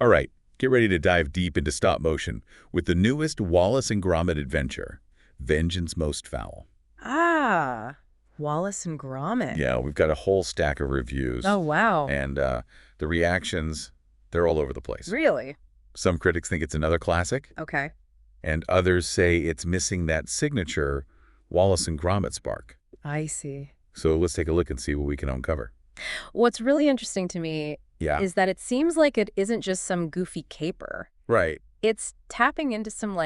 All right, get ready to dive deep into stop motion with the newest Wallace and Gromit adventure, Vengeance Most Fowl. Ah, Wallace and Gromit. Yeah, we've got a whole stack of reviews. Oh, wow. And the reactions, they're all over the place. Really? Some critics think it's another classic, Okay. and others say it's missing that signature Wallace and Gromit spark. I see. So let's take a look and see what we can uncover. What's really interesting to me Yeah, is that it seems like it isn't just some goofy caper. right. It's tapping into some,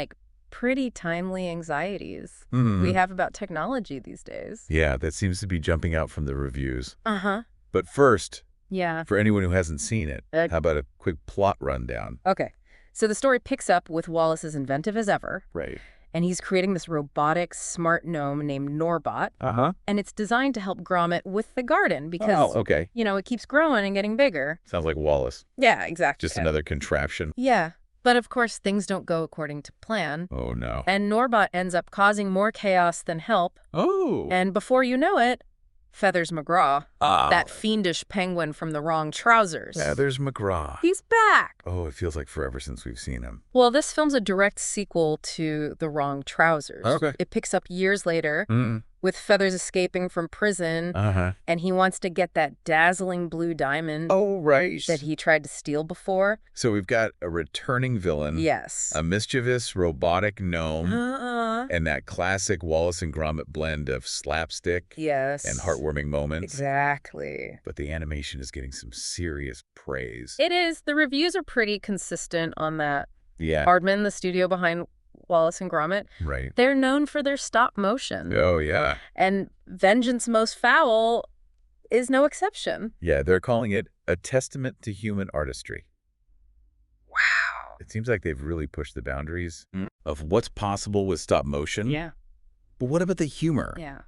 pretty timely anxieties Mhm. we have about technology these days. Yeah, that seems to be jumping out from the reviews. Uh-huh. But first, Yeah. for anyone who hasn't seen it, how about a quick plot rundown? Okay. So the story picks up with Wallace as inventive as ever, Right. and he's creating this robotic, smart gnome named Norbot, Uh-huh. and it's designed to help Gromit with the garden because, Oh, okay. it keeps growing and getting bigger. Sounds like Wallace. Yeah, exactly. Just another contraption. Yeah. But of course, things don't go according to plan. Oh, no. And Norbot ends up causing more chaos than help. Oh. And before you know it, Feathers McGraw, that fiendish penguin from the wrong trousers. Feathers McGraw. He's back. Oh, it feels like forever since we've seen him. Well, this film's a direct sequel to The Wrong Trousers. Okay. It picks up years later Mm-mm. with Feathers escaping from prison, Uh-huh. and he wants to get that dazzling blue diamond Oh, right. that he tried to steal before. So we've got a returning villain, Yes. a mischievous robotic gnome, Uh-uh. and that classic Wallace and Gromit blend of slapstick Yes. and heartwarming moments. Exactly. But the animation is getting some serious praise. It is. The reviews are pretty consistent on that. Yeah. Aardman, the studio behind Wallace and Gromit, Right. they're known for their stop motion. Oh, yeah. And Vengeance Most Fowl is no exception. Yeah, they're calling it a testament to human artistry. Wow. It seems like they've really pushed the boundaries of what's possible with stop motion. Yeah. But what about the humor? Yeah.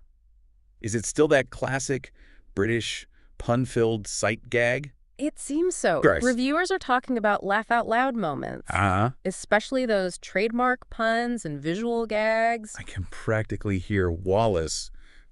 Is it still that classic British pun-filled sight gag? It seems so. Gross. Reviewers are talking about laugh-out-loud moments, Uh-huh. especially those trademark puns and visual gags. I can practically hear Wallace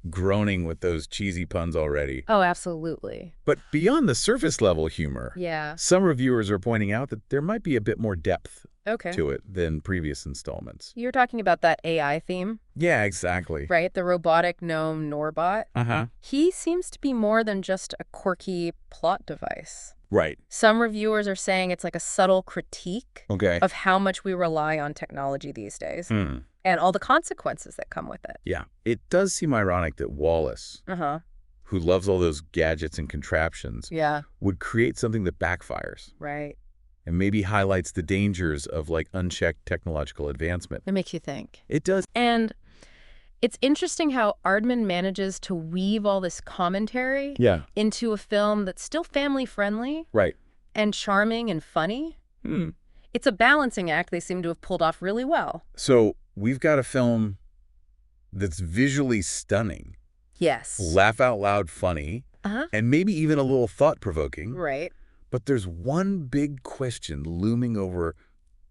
groaning with those cheesy puns already. Oh, absolutely. But beyond the surface level humor, Yeah. some reviewers are pointing out that there might be a bit more depth Okay. to it than previous installments. You're talking about that AI theme, Yeah, exactly. right? The robotic gnome Norbot. Uh-huh. He seems to be more than just a quirky plot device. Right. Some reviewers are saying it's like a subtle critique Okay. of how much we rely on technology these days and all the consequences that come with it. Yeah. It does seem ironic that Wallace, Uh-huh. who loves all those gadgets and contraptions, Yeah, would create something that backfires right. and maybe highlights the dangers of unchecked technological advancement. It makes you think. It does. And it's interesting how Aardman manages to weave all this commentary Yeah. into a film that's still family-friendly Right. and charming and funny. Hmm. It's a balancing act they seem to have pulled off really well. So we've got a film that's visually stunning, Yes. laugh out loud funny, Uh-huh. and maybe even a little thought-provoking. Right. But there's one big question looming over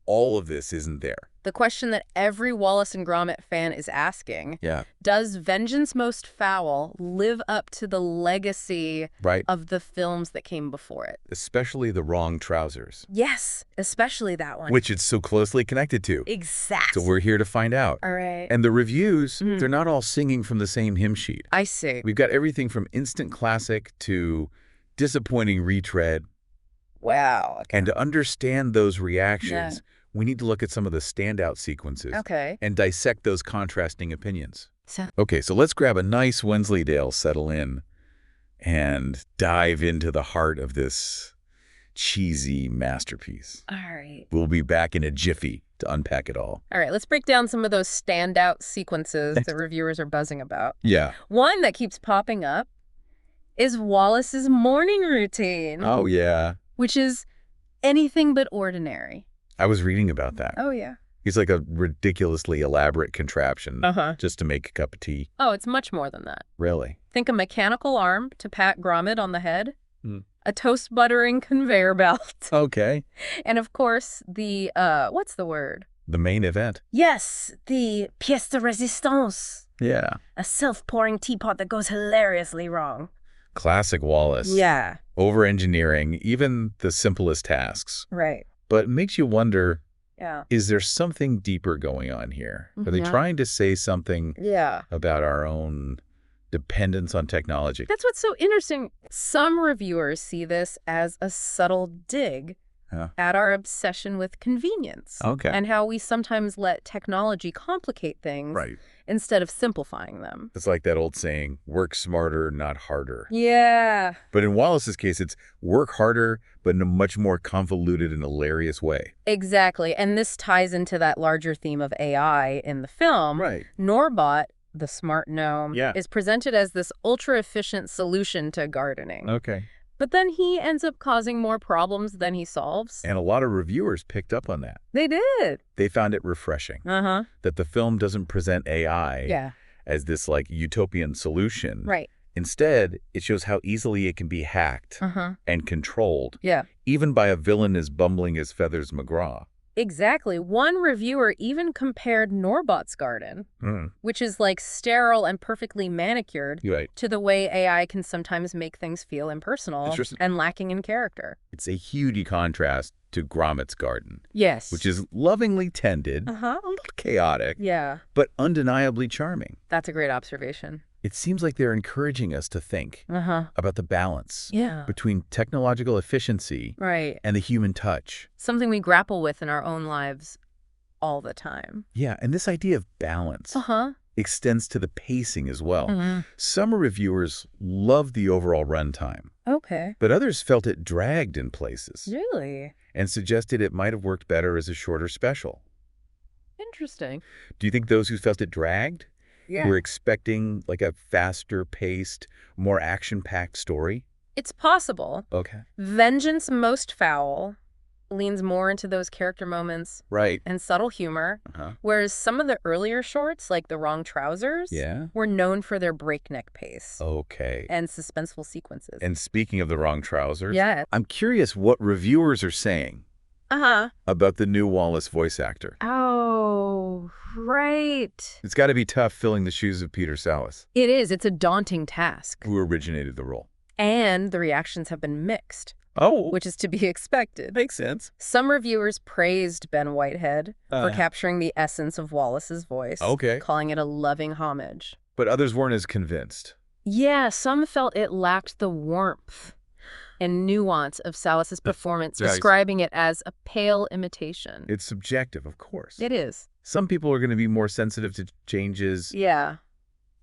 all of this, isn't there? The question that every Wallace and Gromit fan is asking, Yeah. does Vengeance Most Fowl live up to the legacy Right. of the films that came before it? Especially The Wrong Trousers, Yes, especially that one. which it's so closely connected to. Exactly. So we're here to find out. All right. And the reviews, they're not all singing from the same hymn sheet. I see. We've got everything from instant classic to disappointing retread. Wow. And to understand those reactions, we need to look at some of the standout sequences Okay. and dissect those contrasting opinions. So, Okay, so let's grab a nice Wensleydale, settle in, and dive into the heart of this cheesy masterpiece. all right. We'll be back in a jiffy to unpack it all. All right, let's break down some of those standout sequences that reviewers are buzzing about. Yeah. One that keeps popping up is Wallace's morning routine, Oh, yeah. which is anything but ordinary. I was reading about that. Oh, yeah. He's like a ridiculously elaborate contraption Uh-huh. just to make a cup of tea. Oh, it's much more than that. Really? Think a mechanical arm to pat Gromit on the head, Hmm. a toast buttering conveyor belt, Okay. and of course the, what's the word? The main event. Yes, the pièce de résistance, Yeah. a self-pouring teapot that goes hilariously wrong. Classic Wallace. Yeah. Over-engineering even the simplest tasks. Right. But it makes you wonder, Yeah. is there something deeper going on here? Are they Yeah. trying to say something Yeah. about our own dependence on technology? That's what's so interesting. Some reviewers see this as a subtle dig at our obsession with convenience. Okay. And how we sometimes let technology complicate things instead of simplifying them. It's like that old saying, work smarter, not harder. Yeah. But in Wallace's case, it's work harder, but in a much more convoluted and hilarious way. Exactly. And this ties into that larger theme of AI in the film. Right. Norbot, the smart gnome, Yeah. is presented as this ultra-efficient solution to gardening. Okay. But then he ends up causing more problems than he solves. And a lot of reviewers picked up on that. They did. They found it refreshing Uh-huh. that the film doesn't present AI Yeah. as this like utopian solution. Right. Instead, it shows how easily it can be hacked Uh-huh. and controlled, Yeah. even by a villain as bumbling as Feathers McGraw. Exactly. One reviewer even compared Norbot's garden, which is like sterile and perfectly manicured, Right. to the way AI can sometimes make things feel impersonal Interesting. and lacking in character. It's a huge contrast to Gromit's garden, Yes. which is lovingly tended, Uh-huh. a little chaotic, Yeah. but undeniably charming. That's a great observation. It seems like they're encouraging us to think Uh-huh. about the balance Yeah. between technological efficiency Right. and the human touch. Something we grapple with in our own lives all the time. Yeah, and this idea of balance Uh-huh. extends to the pacing as well. Mhm. Some reviewers loved the overall runtime, Okay. but others felt it dragged in places Really? and suggested it might have worked better as a shorter special. Interesting. Do you think those who felt it dragged were expecting like a faster-paced, more action-packed story? It's possible. Okay. Vengeance Most Fowl leans more into those character moments Right. and subtle humor, whereas some of the earlier shorts, like The Wrong Trousers, were known for their breakneck pace Okay. and suspenseful sequences. And speaking of The Wrong Trousers, Yeah. I'm curious what reviewers are saying Uh-huh. about the new Wallace voice actor. Oh, right. It's got to be tough filling the shoes of Peter Sallis, It is. It's a daunting task. who originated the role. And the reactions have been mixed, Oh, which is to be expected. makes sense. Some reviewers praised Ben Whitehead for capturing the essence of Wallace's voice, Okay. calling it a loving homage. But others weren't as convinced. Yeah, some felt it lacked the warmth and nuance of Sallis's performance, Right. describing it as a pale imitation. It's subjective, of course. It is. Some people are going to be more sensitive to changes Yeah.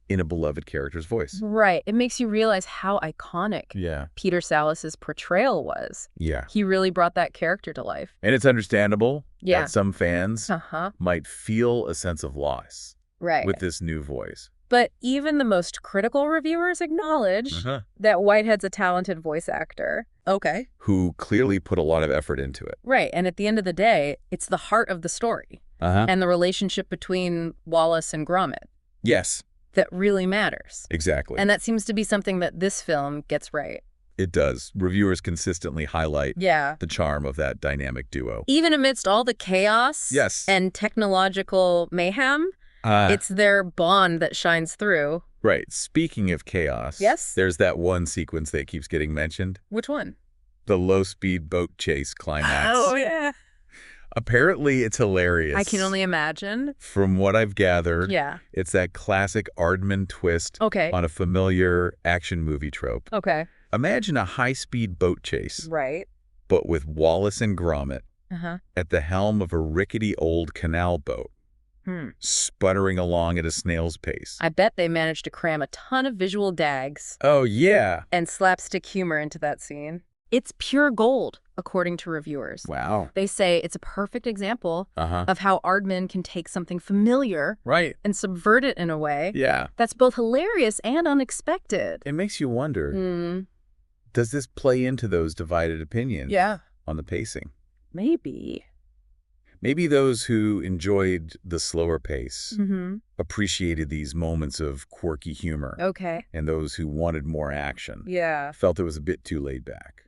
in a beloved character's voice. Right. It makes you realize how iconic Yeah. Peter Sallis's portrayal was. Yeah. He really brought that character to life. And it's understandable Yeah. that some fans Uh-huh. might feel a sense of loss Right. with this new voice. But even the most critical reviewers acknowledge that Whitehead's a talented voice actor. Okay. Who clearly put a lot of effort into it. Right. And at the end of the day, it's the heart of the story and the relationship between Wallace and Gromit Yes, that really matters. exactly. And that seems to be something that this film gets right. It does. Reviewers consistently highlight Yeah. the charm of that dynamic duo. Even amidst all the chaos Yes. and technological mayhem, it's their bond that shines through. Right. Speaking of chaos, Yes? there's that one sequence that keeps getting mentioned. Which one? The low-speed boat chase climax. Oh, yeah. Apparently, it's hilarious. I can only imagine. From what I've gathered, Yeah. it's that classic Aardman twist Okay. on a familiar action movie trope. Okay. Imagine a high-speed boat chase, Right. but with Wallace and Gromit Uh-huh. at the helm of a rickety old canal boat, sputtering along at a snail's pace. I bet they managed to cram a ton of visual dags Oh, yeah. and slapstick humor into that scene. It's pure gold, according to reviewers. Wow. They say it's a perfect example Uh-huh. of how Aardman can take something familiar Right. and subvert it in a way Yeah. that's both hilarious and unexpected. It makes you wonder, Hmm. does this play into those divided opinions Yeah. on the pacing? Maybe. Maybe those who enjoyed the slower pace Mm-hmm. appreciated these moments of quirky humor, Okay. and those who wanted more action Yeah. felt it was a bit too laid back.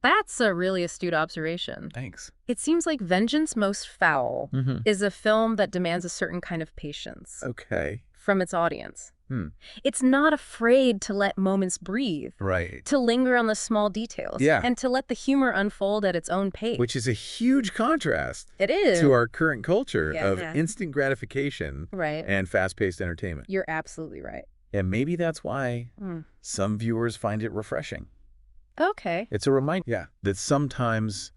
That's a really astute observation. Thanks. It seems like Vengeance Most Fowl is a film that demands a certain kind of patience Okay. from its audience. It's not afraid to let moments breathe. Right. To linger on the small details. Yeah. And to let the humor unfold at its own pace. Which is a huge contrast It is. to our current culture of Yeah. instant gratification Right. and fast-paced entertainment. You're absolutely right. And maybe that's why some viewers find it refreshing. Okay. It's a reminder, that sometimes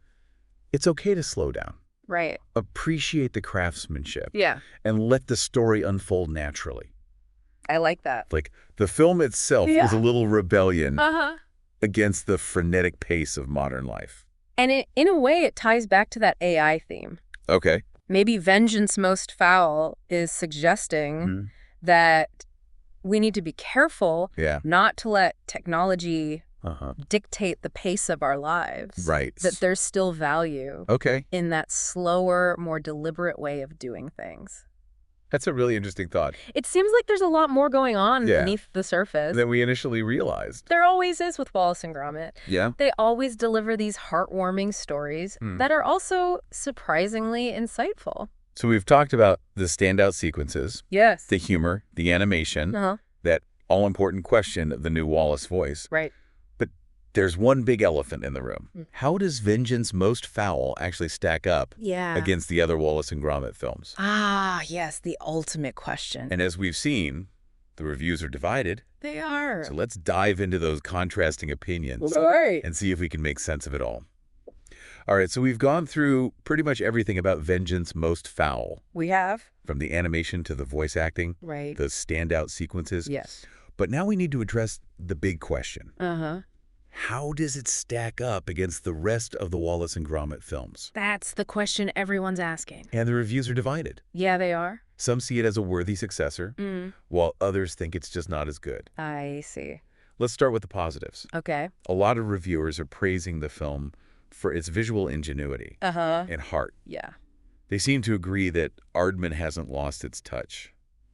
it's okay to slow down. Right. Appreciate the craftsmanship. Yeah. And let the story unfold naturally. I like that. Like, the film itself is a little rebellion against the frenetic pace of modern life. And in a way, it ties back to that AI theme. Okay. Maybe Vengeance Most Fowl is suggesting that we need to be careful not to let technology dictate the pace of our lives. Right. That there's still value in that slower, more deliberate way of doing things. That's a really interesting thought. It seems like there's a lot more going on beneath the surface than we initially realized. There always is with Wallace and Gromit. Yeah. They always deliver these heartwarming stories that are also surprisingly insightful. So we've talked about the standout sequences. Yes. The humor, the animation, that all-important question of the new Wallace voice. Right. But there's one big elephant in the room. How does Vengeance Most Fowl actually stack up against the other Wallace and Gromit films? Ah, yes, the ultimate question. And as we've seen, the reviews are divided. They are. So let's dive into those contrasting opinions and see if we can make sense of it all. All right, so we've gone through pretty much everything about Vengeance Most Fowl. We have. From the animation to the voice acting, right, the standout sequences. Yes. But now we need to address the big question. How does it stack up against the rest of the Wallace and Gromit films? That's the question everyone's asking. And the reviews are divided. Yeah, they are. Some see it as a worthy successor, while others think it's just not as good. I see. Let's start with the positives. Okay. A lot of reviewers are praising the film for its visual ingenuity and heart. Yeah. They seem to agree that Aardman hasn't lost its touch.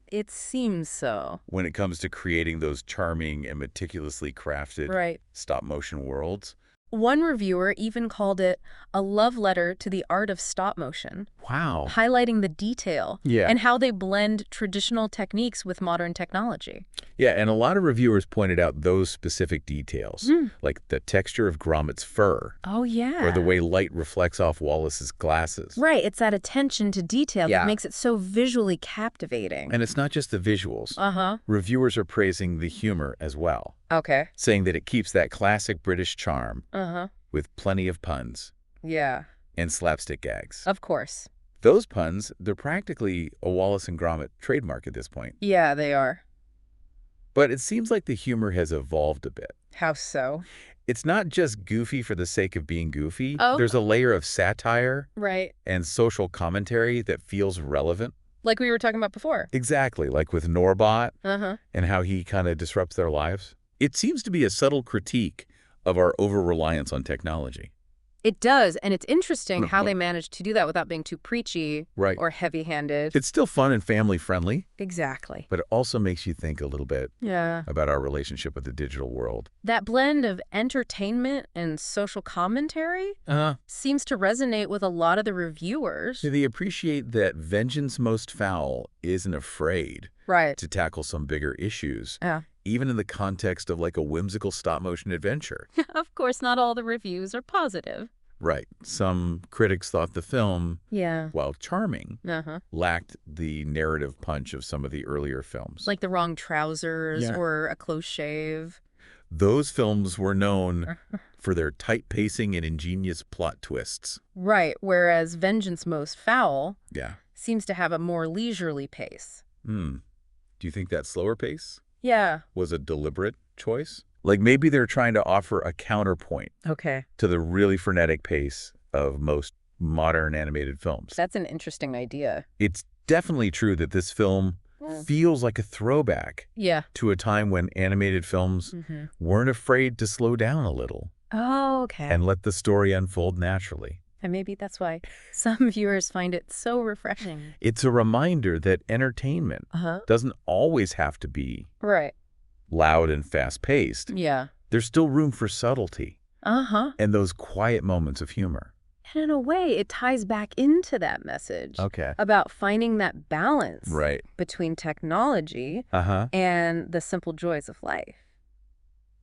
It seems so. When it comes to creating those charming and meticulously crafted stop-motion worlds. One reviewer even called it a love letter to the art of stop motion. Wow. Highlighting the detail and how they blend traditional techniques with modern technology. Yeah, and a lot of reviewers pointed out those specific details, like the texture of Gromit's fur. Oh, yeah. Or the way light reflects off Wallace's glasses. Right, it's that attention to detail that makes it so visually captivating. And it's not just the visuals. Reviewers are praising the humor as well. Okay. Saying that it keeps that classic British charm with plenty of puns. Yeah. And slapstick gags. Of course. Those puns, they're practically a Wallace and Gromit trademark at this point. Yeah, they are. But it seems like the humor has evolved a bit. How so? It's not just goofy for the sake of being goofy. There's a layer of satire and social commentary that feels relevant. Like we were talking about before. Exactly, like with Norbot and how he kind of disrupts their lives. It seems to be a subtle critique of our over-reliance on technology. It does, and it's interesting how they managed to do that without being too preachy or heavy-handed. It's still fun and family-friendly. Exactly. But it also makes you think a little bit about our relationship with the digital world. That blend of entertainment and social commentary seems to resonate with a lot of the reviewers. They appreciate that Vengeance Most Fowl isn't afraid to tackle some bigger issues. Even in the context of like a whimsical stop-motion adventure. Of course, not all the reviews are positive. Right. Some critics thought the film, yeah, while charming, lacked the narrative punch of some of the earlier films. Like the wrong trousers or a close shave. Those films were known for their tight pacing and ingenious plot twists. Right, whereas Vengeance Most Fowl seems to have a more leisurely pace. Do you think that slower pace was a deliberate choice? Like maybe they're trying to offer a counterpoint to the really frenetic pace of most modern animated films. That's an interesting idea. It's definitely true that this film feels like a throwback to a time when animated films weren't afraid to slow down a little. Oh, okay. And let the story unfold naturally. And maybe that's why some viewers find it so refreshing. It's a reminder that entertainment doesn't always have to be loud and fast-paced. Yeah. There's still room for subtlety and those quiet moments of humor. And in a way, it ties back into that message about finding that balance between technology and the simple joys of life.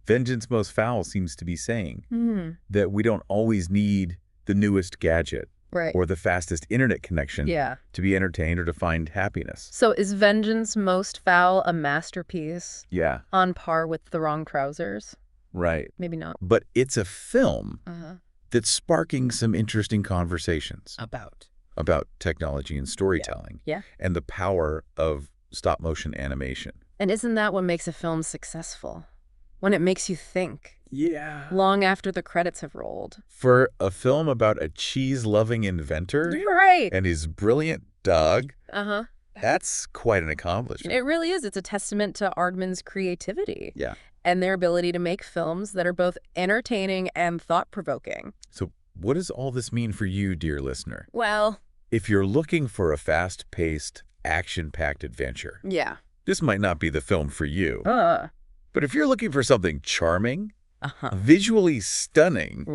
Vengeance Most Fowl seems to be saying that we don't always need the newest gadget or the fastest internet connection to be entertained or to find happiness. So is Vengeance Most Fowl a masterpiece on par with The Wrong Trousers? Right. Maybe not. But it's a film that's sparking some interesting conversations. About technology and storytelling. And the power of stop-motion animation. And isn't that what makes a film successful? When it makes you think. Yeah. Long after the credits have rolled. For a film about a cheese-loving inventor and his brilliant dog, that's quite an accomplishment. It really is. It's a testament to Aardman's creativity. And their ability to make films that are both entertaining and thought-provoking. So what does all this mean for you, dear listener? Well, if you're looking for a fast-paced, action-packed adventure, this might not be the film for you. But if you're looking for something charming, visually stunning,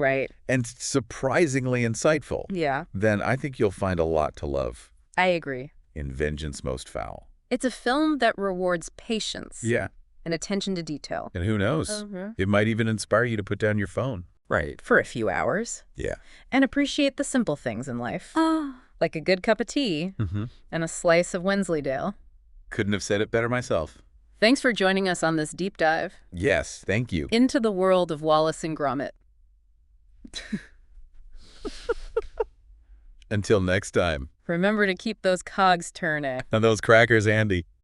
and surprisingly insightful, then I think you'll find a lot to love. I agree. In Vengeance Most Fowl. It's a film that rewards patience. And attention to detail. And who knows? It might even inspire you to put down your phone. For a few hours. And appreciate the simple things in life. Like a good cup of tea and a slice of Wensleydale. Couldn't have said it better myself. Thanks for joining us on this deep dive. Yes, thank you. Into the world of Wallace and Gromit. Until next time. Remember to keep those cogs turning. And those crackers handy.